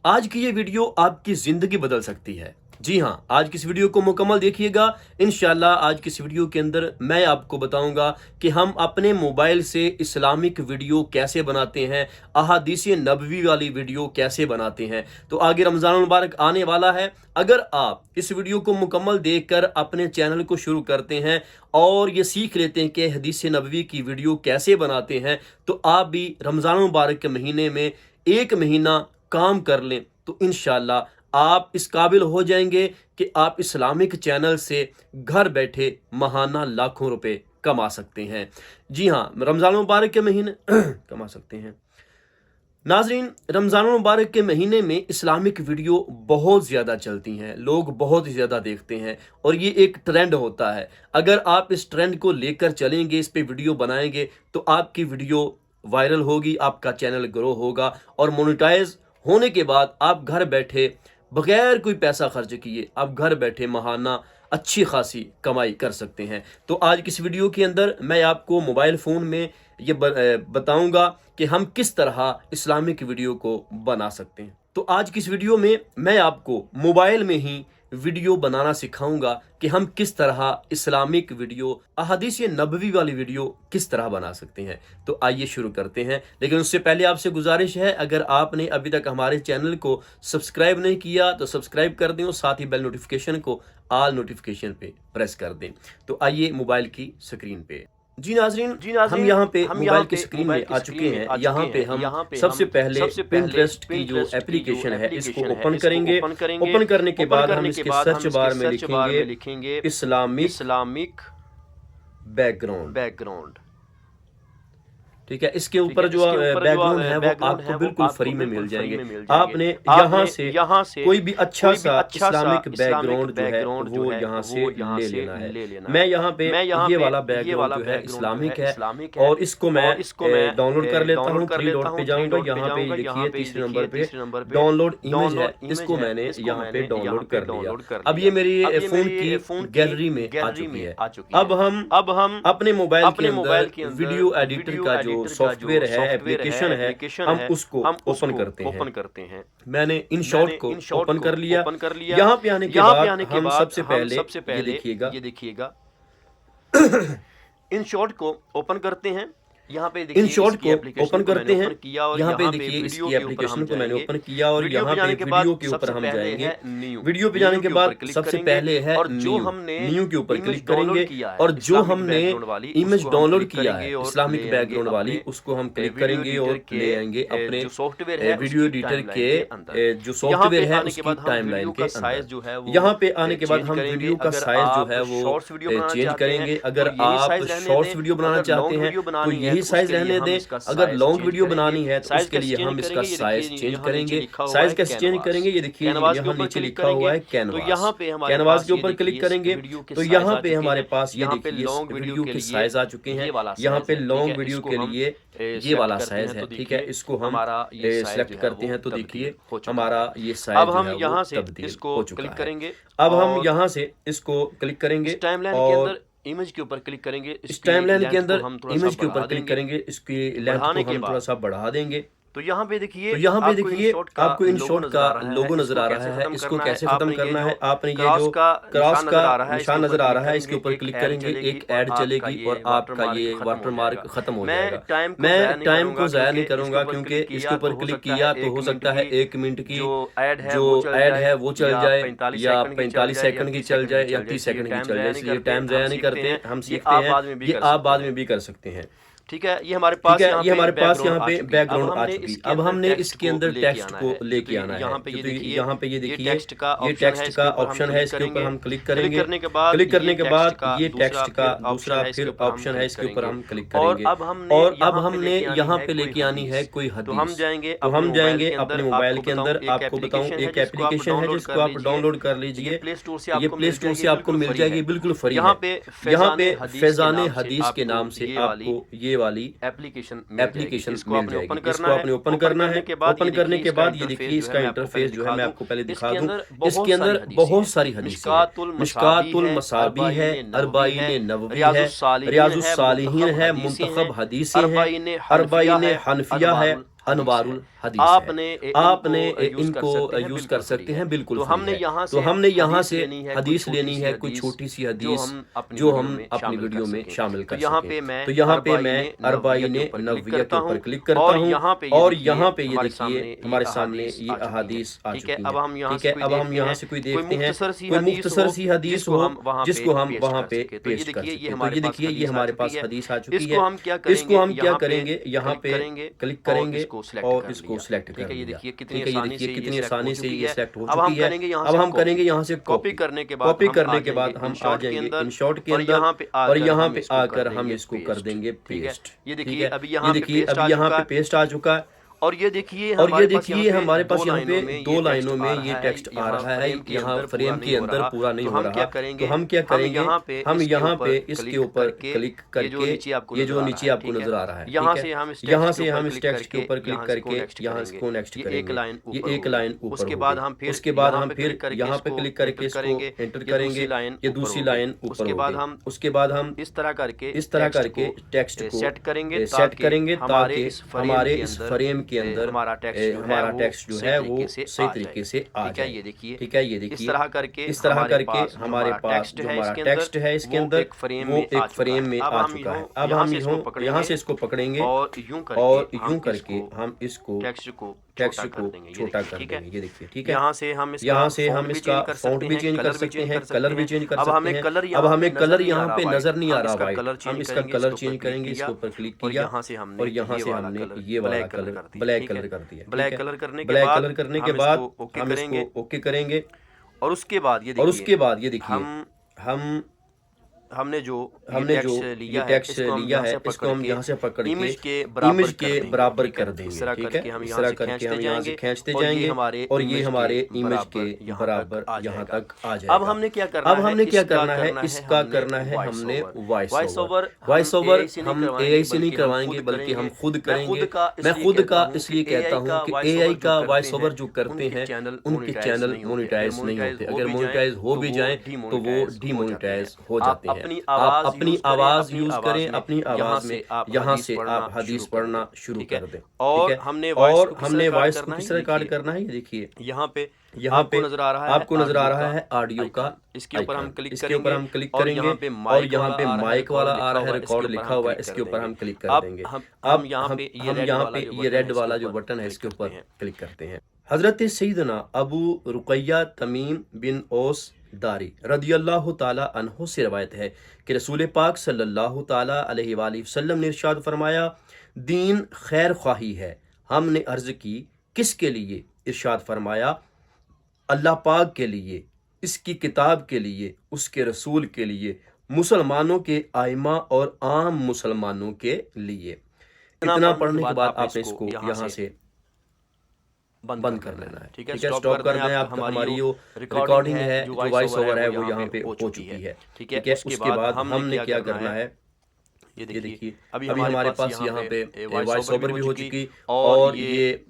आज की ये वीडियो आपकी ज़िंदगी बदल सकती है। जी हाँ, आज की इस वीडियो को मुकम्मल देखिएगा। इंशाल्लाह आज की इस वीडियो के अंदर मैं आपको बताऊंगा कि हम अपने मोबाइल से इस्लामिक वीडियो कैसे बनाते हैं, अहादीस नबवी वाली वीडियो कैसे बनाते हैं। तो आगे रमज़ान मुबारक आने वाला है। अगर आप इस वीडियो को मुकम्मल देखकर अपने चैनल को शुरू करते हैं और ये सीख लेते हैं कि हदीस नबवी की वीडियो कैसे बनाते हैं, तो आप भी रमज़ान मुबारक के महीने में एक महीना काम कर लें तो इंशाल्लाह आप इस काबिल हो जाएंगे कि आप इस्लामिक चैनल से घर बैठे महाना लाखों रुपए कमा सकते हैं। जी हाँ, रमज़ान मुबारक के महीने कमा सकते हैं। नाजरीन, रमज़ान मुबारक के महीने में इस्लामिक वीडियो बहुत ज़्यादा चलती हैं, लोग बहुत ही ज़्यादा देखते हैं और ये एक ट्रेंड होता है। अगर आप इस ट्रेंड को लेकर चलेंगे, इस पे वीडियो बनाएंगे तो आपकी वीडियो वायरल होगी, आपका चैनल ग्रो होगा और मोनेटाइज होने के बाद आप घर बैठे बगैर कोई पैसा खर्च किए आप घर बैठे महाना अच्छी खासी कमाई कर सकते हैं। तो आज की इस वीडियो के अंदर मैं आपको मोबाइल फ़ोन में ये बताऊंगा कि हम किस तरह इस्लामिक वीडियो को बना सकते हैं। तो आज की इस वीडियो में मैं आपको मोबाइल में ही वीडियो बनाना सिखाऊंगा कि हम किस तरह इस्लामिक वीडियो, अहादीस नबवी वाली वीडियो किस तरह बना सकते हैं। तो आइए शुरू करते हैं। लेकिन उससे पहले आपसे गुजारिश है, अगर आपने अभी तक हमारे चैनल को सब्सक्राइब नहीं किया तो सब्सक्राइब कर दें और साथ ही बेल नोटिफिकेशन को ऑल नोटिफिकेशन पे प्रेस कर दें। तो आइए मोबाइल की स्क्रीन पे। जी नाजरीन, हम यहाँ पे मोबाइल की स्क्रीन में आ चुके हैं। यहाँ पे हम सबसे पहले पिंटरेस्ट की जो एप्लीकेशन है इसको ओपन करेंगे। ओपन करने के बाद हम इसके सर्च बार में लिखेंगे इस्लामिक बैकग्राउंड। ठीक है, इसके ऊपर जो बैकग्राउंड है वो आपको बिल्कुल फ्री में मिल जाएंगे। आपने यहाँ से कोई भी अच्छा सा इस्लामिक बैकग्राउंड जो है वो यहाँ से ले लेना है। मैं यहाँ पे ये वाला बैकग्राउंड जो है इस्लामिक है और इसको मैं डाउनलोड कर लेता हूँ। थ्री डॉट पे जाऊंगा, यहाँ पे देखिए तीसरे नंबर पे डाउनलोड इमेज है, इसको मैंने यहाँ पे डाउनलोड कर लिया। अब ये मेरी फोन की गैलरी में आ चुकी है। अब हम अपने मोबाइल के अंदर वीडियो एडिटर का जो सॉफ्टवेयर है, एप्लीकेशन है, हम उसको ओपन करते हैं। मैंने इन शॉर्ट को ओपन कर लिया। यहाँ पे आने के बाद हम सबसे पहले ये देखिएगा इन शॉर्ट को ओपन करते हैं। यहाँ पे इन शॉर्ट को ओपन करते हैं। यहाँ पे देखिए इसकी एप्लीकेशन को मैंने ओपन किया और यहाँ पे वीडियो के ऊपर हम जाएंगे। वीडियो पे जाने के बाद सबसे पहले है न्यू के ऊपर क्लिक करेंगे और जो हमने इमेज डाउनलोड किया है इस्लामिक बैकग्राउंड वाली, उसको हम क्लिक करेंगे और ले आएंगे अपने वीडियो एडिटर के जो सॉफ्टवेयर है उसकी टाइमलाइन के अंदर। यहाँ पे आने के बाद हम वीडियो का साइज जो है वो चेंज करेंगे। अगर आप शॉर्ट्स वीडियो बनाना चाहते हैं तो यही साइज रहने दें। अगर लॉन्ग वीडियो बनानी है तो उसके लिए हम इसका साइज चेंज करेंगे। साइज कैसे चेंज करेंगे, ये देखिए यहाँ नीचे लिखा हुआ है कैनवास। कैनवास के ऊपर क्लिक करेंगे तो यहाँ पे हमारे पास ये देखिए वीडियो के साइज आ चुके हैं। यहाँ पे लॉन्ग वीडियो के लिए ये वाला साइज है। ठीक है, इसको हम सिलेक्ट करते हैं तो देखिए हमारा ये साइज अब हम यहाँ से इसको क्लिक करेंगे। अब हम यहाँ से इसको क्लिक करेंगे और इमेज के ऊपर क्लिक करेंगे। इस टाइमलाइन के अंदर इमेज के ऊपर क्लिक करेंगे, इसकी लेंथ को हम थोड़ा सा बढ़ा देंगे। तो यहाँ पे देखिए आपको इन शॉर्ट का लोगो नजर आ रहा है। इसको कैसे खत्म करना है, आपने ये जो क्रॉस का निशान नजर आ रहा है इसके ऊपर क्लिक करेंगे, एक ऐड चलेगी और आपका ये वाटरमार्क खत्म हो जाएगा। मैं टाइम को जाया नहीं करूंगा क्योंकि इसके ऊपर क्लिक किया तो हो सकता है 1 मिनट की जो ऐड है वो चल जाए या 45 सेकंड की चल जाए या 30 सेकंड की चल जाए, इसलिए टाइम जाया नहीं करते हैं, हम सीखते हैं। ये आप बाद में भी कर सकते हैं। ठीक है, ये हमारे पास यहाँ पे बैकग्राउंड आ चुकी। अब हमने इसके अंदर टेक्स्ट को लेके आना है। यहाँ पे ये देखिए ये टेक्स्ट का ऑप्शन है, इसके ऊपर हम क्लिक करेंगे। क्लिक करने के बाद ये टेक्स्ट का दूसरा फिर ऑप्शन है, इसके ऊपर हम क्लिक करेंगे और अब हमने यहाँ पे लेके आनी है कोई हदीस। तो हम जाएंगे अपने मोबाइल के अंदर। आपको बताऊं एक एप्लीकेशन है जिसको आप डाउनलोड कर लीजिए, ये प्ले स्टोर से आपको मिल जाएगी, बिल्कुल फ्री है। यहाँ पे फैजान हदीस के नाम से आपको ये वाली एप्लीकेशन इसको आपने ओपन करना है। ओपन करने के बाद ये देखिए इसका इंटरफेस जो है मैं आपको पहले दिखा दूं। इसके अंदर बहुत सारी हदीसें हैं। मिशकातुल मसाबी है, अरबाईन नववी है, रियाजुस सालिहीन है, मुंतखब हदीसें हैं, अरबाईन हनफिया है अनवारुल हदीस है। आपने इनको यूज कर सकते हैं, बिल्कुल तो हमने यहाँ तो हमने यहाँ से हदीस लेनी है, कोई छोटी सी हदीस जो हम अपनी वीडियो में शामिल कर सकें। तो यहाँ पे मैं अरबाईने नवविया के ऊपर क्लिक करता हूँ और यहाँ पे ये देखिए हमारे सामने ये अहादीस आ चुकी है। ठीक है, अब हम यहाँ से कोई देखते हैं, कोई मुख्तसर सी हदीस हो जिसको हम वहाँ पे पेश कर सकते हैं। तो ये देखिए ये हमारे पास हदीस आ चुकी है। इसको हम क्या करेंगे, यहाँ पे क्लिक करेंगे और इसको सिलेक्ट कर दिया। ठीक है, ये देखिए कितनी आसानी से ये सिलेक्ट हो चुकी है। अब हम करेंगे यहाँ से कॉपी करने के बाद हम आ जाएंगे InShot के अंदर और यहाँ पे आकर हम इसको कर देंगे पेस्ट। ये ठीक देखिए है, अभी ये देखिए अभी यहाँ पे पेस्ट आ चुका है। और ये देखिए हमारे पास यहाँ पे 2 लाइनों में ये टेक्स्ट आ रहा है, यहाँ फ्रेम के अंदर पूरा नहीं हो रहा। तो हम क्या करेंगे, हम यहाँ पे इसके ऊपर क्लिक करके ये जो नीचे आपको नजर आ रहा है, यहाँ से हम इस टेक्स्ट के ऊपर क्लिक करके यहाँ इसको नेक्स्ट करेंगे, ये एक लाइन ऊपर। उसके बाद हम फिर यहाँ पे क्लिक करके इसको एंटर करेंगे, ये दूसरी लाइन ऊपर। उसके बाद हम इस तरह करके टेक्स्ट को सेट करेंगे ताकि हमारे इस फ्रेम के अंदर हमारा टेक्स्ट जो है वो सही तरीके से आ जाए। ठीक है, ये देखिए इस तरह करके हमारे पास जो हमारा टेक्स्ट है इसके अंदर वो एक फ्रेम में आ चुका है। अब हम यहाँ से इसको पकड़ेंगे और यूं करके हम इसको टेक्स्ट को छोटा कर देंगे। ये देखिए, ठीक है, यहाँ से हम इसका फॉन्ट भी चेंज कर सकते हैं, कलर भी चेंज कर सकते हैं। अब हमें कलर यहाँ पे नजर नहीं आ रहा भाई, हम इसका कलर चेंज करेंगे। इसके ऊपर क्लिक किया और यहाँ से हमने ये वाला कलर ब्लैक कलर कर दिया। ब्लैक कलर करने के बाद हम इसको ओके करेंगे और उसके बाद ये देखिए हमने जो टेक्स्ट लिया है इसको हम यहाँ से पकड़ के इमेज के बराबर कर देंगे। ठीक है, इस तरह करके हम यहाँ से खींचते जाएंगे और ये हमारे इमेज के बराबर यहाँ तक आ जाएगा। अब हमने क्या करना है, इसका करना है हमने वॉइस ओवर। हम AI से नहीं करवाएंगे बल्कि हम खुद करेंगे। मैं खुद का इसलिए कहता हूँ कि AI का वॉइस ओवर जो करते हैं उनके चैनल मोनेटाइज नहीं होते। अगर मोनेटाइज हो भी जाए तो वो डीमोनेटाइज हो जाते हैं। आप अपनी आवाज यूज करें, अपनी आवाज में यहाँ से आप हदीस पढ़ना शुरू कर दें। और हमने वॉइस को किस तरह रिकॉर्ड करना है, ये देखिए यहाँ पे आपको नजर आ रहा है ऑडियो का। इसके ऊपर हम क्लिक करेंगे और यहाँ पे माइक वाला आ रहा है, रिकॉर्ड लिखा हुआ है, इसके ऊपर हम क्लिक कर देंगे। अब यहाँ पे ये रेड वाला जो बटन है इसके ऊपर क्लिक करते हैं। हजरत सैयदना अबू रुकैया तमीम बिन औस दारी रदियल्लाहु ताला अन्हु से रवायत है कि रसूल पाक सल्लल्लाहु ताला अलैहि वसल्लम ने इरशाद फरमाया, दीन खैर ख्वाही है। हमने अर्ज की किसके लिए? इरशाद फरमाया, अल्लाह पाक के लिए, इसकी किताब के लिए, उसके रसूल के लिए, मुसलमानों के आइमा और आम मुसलमानों के लिए। इतना पढ़ने के बाद आपने इसको यहाँ से बंद कर लेना है। ठीक है, स्टॉप कर देना है। आप हमारी जो रिकॉर्डिंग है, जो वॉइस ओवर है वो यहाँ पे हो चुकी है। ठीक है, उसके बाद हमने क्या करना है, ये देखिए अभी हमारे पास यहाँ पे वॉइस ओवर भी हो चुकी और ये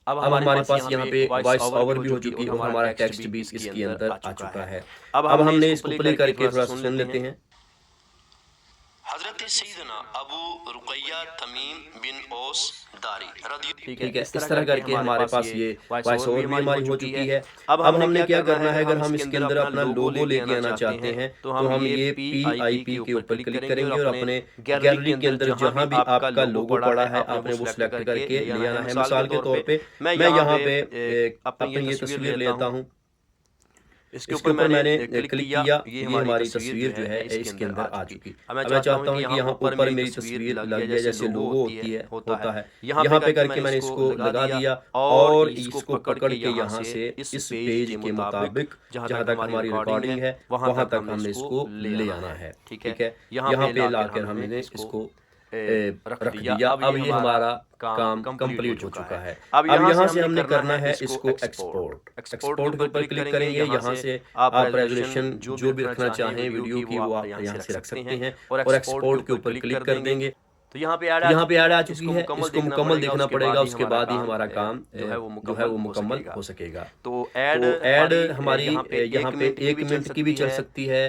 अब हमारे पास यहाँ पे वॉइस ओवर भी हो चुकी और हमारा टेक्स्ट भी इसके अंदर आ चुका है। अब हमने इसको प्ले करके थोड़ा सुन लेते हैं। हजरत सैयदना अबू रुकैया तमीम बिन औस दारी। ठीक है, इस तरह करके हमारे पास ये वॉइस ओवर भी हमारी हो चुकी है। अब हमने क्या करना है, अगर हम इसके अंदर अपना लोगो लेके आना चाहते हैं तो हम ये PIP के ऊपर क्लिक करेंगे और अपने गैलरी के अंदर जहां भी आपका लोगो पड़ा है आपने वो सिलेक्ट करके ले आना है। मिसाल के तौर पे मैं यहाँ पे अपनी ये तस्वीर लेता हूँ, इसके ऊपर मैंने क्लिक किया, ये हमारी तस्वीर जो है इसके अंदर आ चुकी। अब मैं चाहता हूँ कि यहाँ ऊपर मेरी तस्वीर लग जाए जैसे लोगो होता है। यहाँ पे करके मैंने इसको लगा दिया और इसको पकड़ के यहाँ से इस पेज के मुताबिक जहाँ तक हमारी रिकॉर्डिंग है वहाँ तक हमने इसको ले आना है। ठीक है, यहाँ पे लाकर हमने इसको रख दिया। अब ये हमारा काम कंप्लीट हो चुका है। अब यहाँ से हमने करना है इसको एक्सपोर्ट के ऊपर क्लिक करेंगे। यहाँ से आप रेजोल्यूशन जो भी रखना चाहें वीडियो की वो आप यहाँ से रख सकते हैं और एक्सपोर्ट के ऊपर क्लिक कर देंगे। तो यहाँ पे ऐड आ चुकी है, इसको मुकम्मल देखना पड़ेगा, उसके बाद ही हमारा काम जो है वो मुकम्मल हो सकेगा। तो ऐड हमारी यहाँ पे 1 मिनट की भी चल सकती है,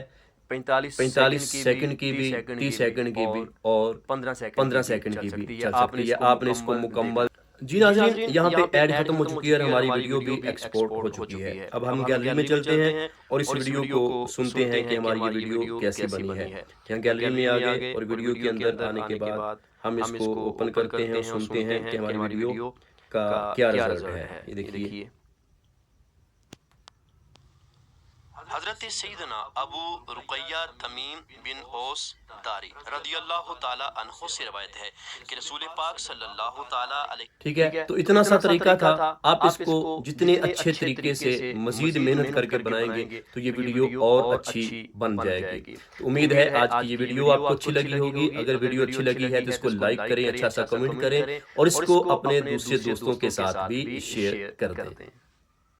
45 सेकंड की भी, 30 सेकंड की भी और 15 सेकंड की भी चल सकती है। आपने इसको मुकम्मल जी नाज़रीन, यहाँ पे ऐड खत्म हो चुकी है और हमारी वीडियो भी एक्सपोर्ट हो चुकी है। अब हम गैलरी में चलते हैं और इस वीडियो को सुनते हैं कि हमारी ये वीडियो कैसी बनी है। यहाँ गैलरी में आ गए और वीडियो के अंदर आने के बाद हम इसको ओपन करते हैं और सुनते हैं कि हमारी वीडियो का क्या रिजल्ट है। ये देखिए, हजरत सैयदना अबू रुकैया तमीम बिन औस दारी रदियल्लाहु ताला अन्हु से रवायत है कि रसूल पाक सल्लल्लाहु ताला अलैहि। ठीक है, तो इतना सा तरीका था। आप इसको जितने अच्छे तरीके से मजीद मेहनत करके बनाएंगे तो ये वीडियो और अच्छी बन जाएगी। तो उम्मीद है आज की ये वीडियो आपको अच्छी लगी होगी। अगर वीडियो अच्छी लगी है तो इसको लाइक करें, अच्छा सा कमेंट करें और इसको अपने दूसरे दोस्तों के साथ भी शेयर कर दें।